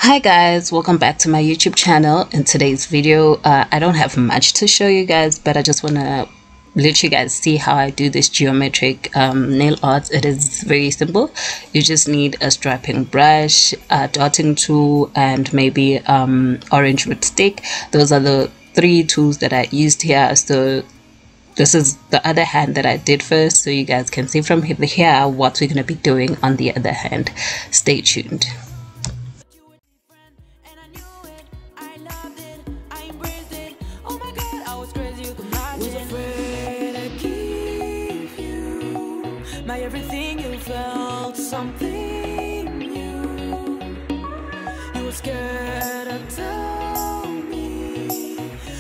Hi guys, welcome back to my YouTube channel. In today's video I don't have much to show you guys, but I just want to let you guys see how I do this geometric nail art. It is very simple. You just need a striping brush, a dotting tool, and maybe orange wood stick. Those are the three tools that I used here. So this is the other hand that I did first, so you guys can see from here what we're going to be doing on the other hand. Stay tuned. My everything, you felt something new. You were scared to tell me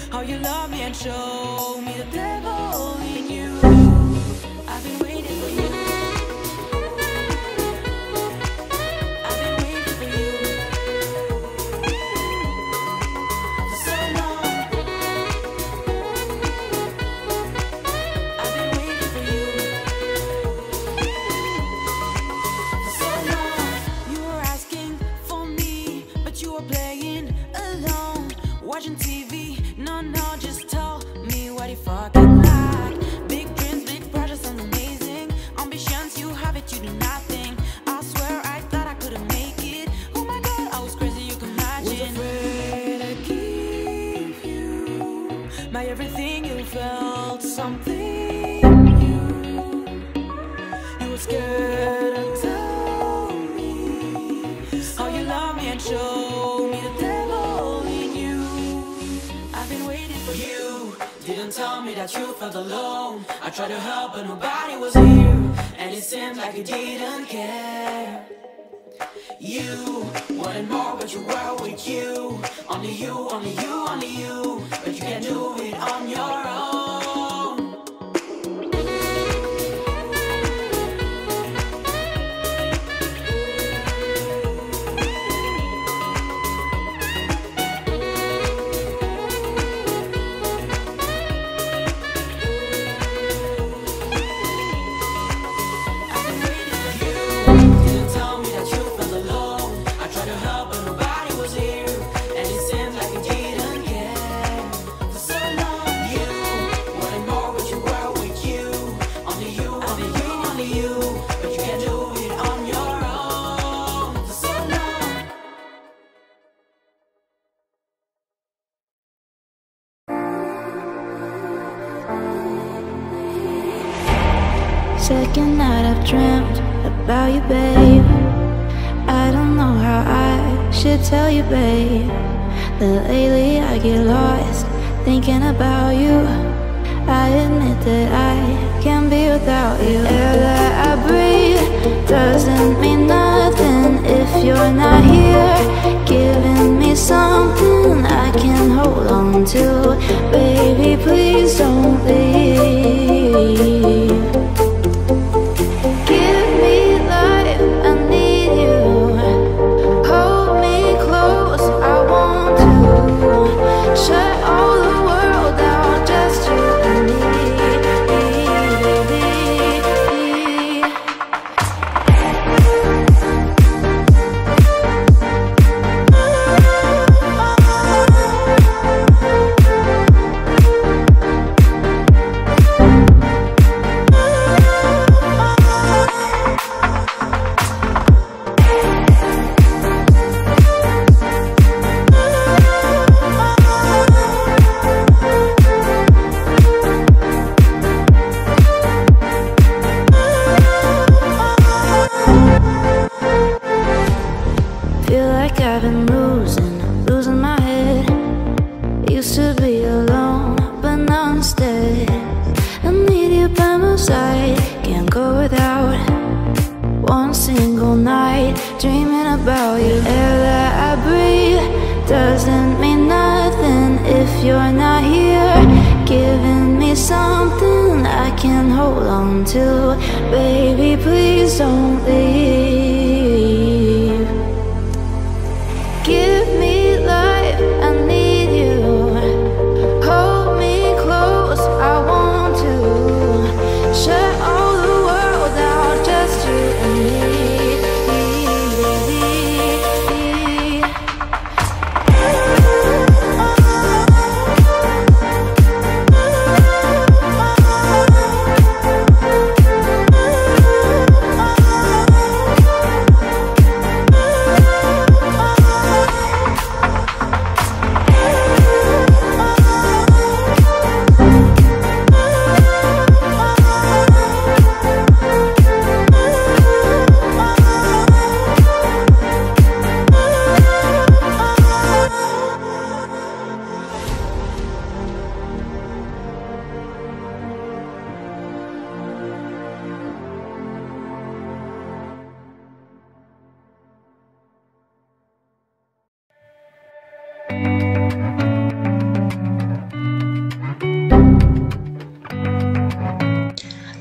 how you love me and show me the devil in you. I've been waiting for you. I've been waiting for you for so long. I've been waiting for you. Playing alone, watching TV. No, just tell me what you fucking like. Big dreams, big projects, sounds amazing. Ambitions, you have it, you do nothing. I swear I thought I couldn't make it. Oh my god, I was crazy, you can imagine. Was afraid to give you my everything, you felt something new. You were scared to tell me how you love me and show didn't tell me that you felt alone. I tried to help but nobody was here, and it seemed like you didn't care. You wanted more but you were with you. Only you, only you, only you. But you can't do it on your own. Second night I've dreamt about you, babe. I don't know how I should tell you, babe, that lately I get lost thinking about you. I admit that I can't be without you. The air that I breathe doesn't mean nothing if you're not here, giving me something I can hold on to. Baby, please don't leave. I've been losing my head. Used to be alone, but now instead I need you by my side. Can't go without one single night dreaming about you. Air that I breathe doesn't mean nothing if you're not here, giving me something I can hold on to. Baby, please don't leave. Give me life, I need you. Hold me close, I want to. Shut all the world out, just you and me.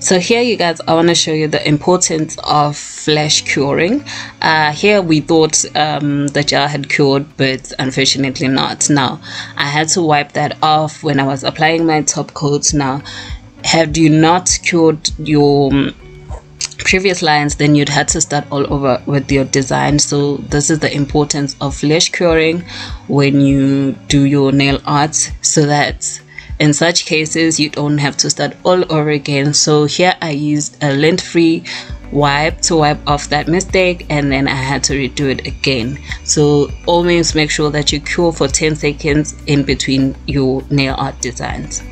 So here you guys, I want to show you the importance of flash curing. Here we thought the gel had cured, but unfortunately not. Now I had to wipe that off when I was applying my top coat. Now had you not cured your previous lines, then you'd had to start all over with your design. So this is the importance of flash curing when you do your nail art, so that in such cases you don't have to start all over again. So here I used a lint-free wipe to wipe off that mistake, and then I had to redo it again. So always make sure that you cure for 10 seconds in between your nail art designs.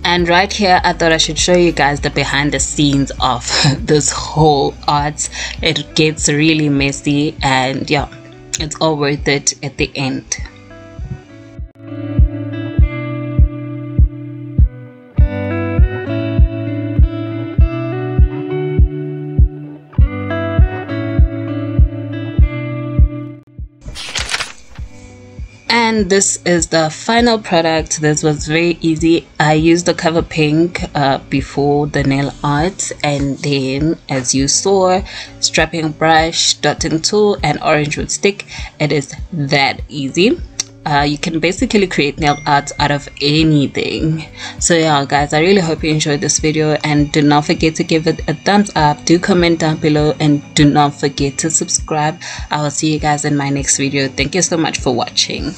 And right here I thought I should show you guys the behind the scenes of this whole art. It gets really messy, and yeah, it's all worth it at the end. And this is the final product. This was very easy. I used the cover pink before the nail art, and then as you saw, strapping brush, dotting tool, and orange wood stick. It is that easy. You can basically create nail art out of anything. So yeah guys, I really hope you enjoyed this video, and do not forget to give it a thumbs up. Do comment down below, and do not forget to subscribe. I will see you guys in my next video. Thank you so much for watching.